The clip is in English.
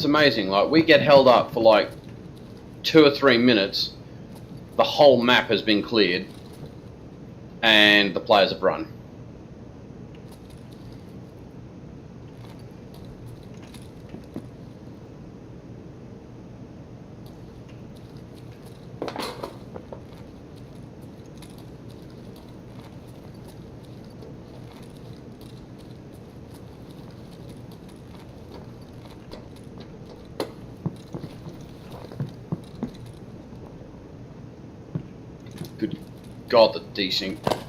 It's amazing. Like, we get held up for like 2 or 3 minutes, the whole map has been cleared, and the players have run. Good God, the desync.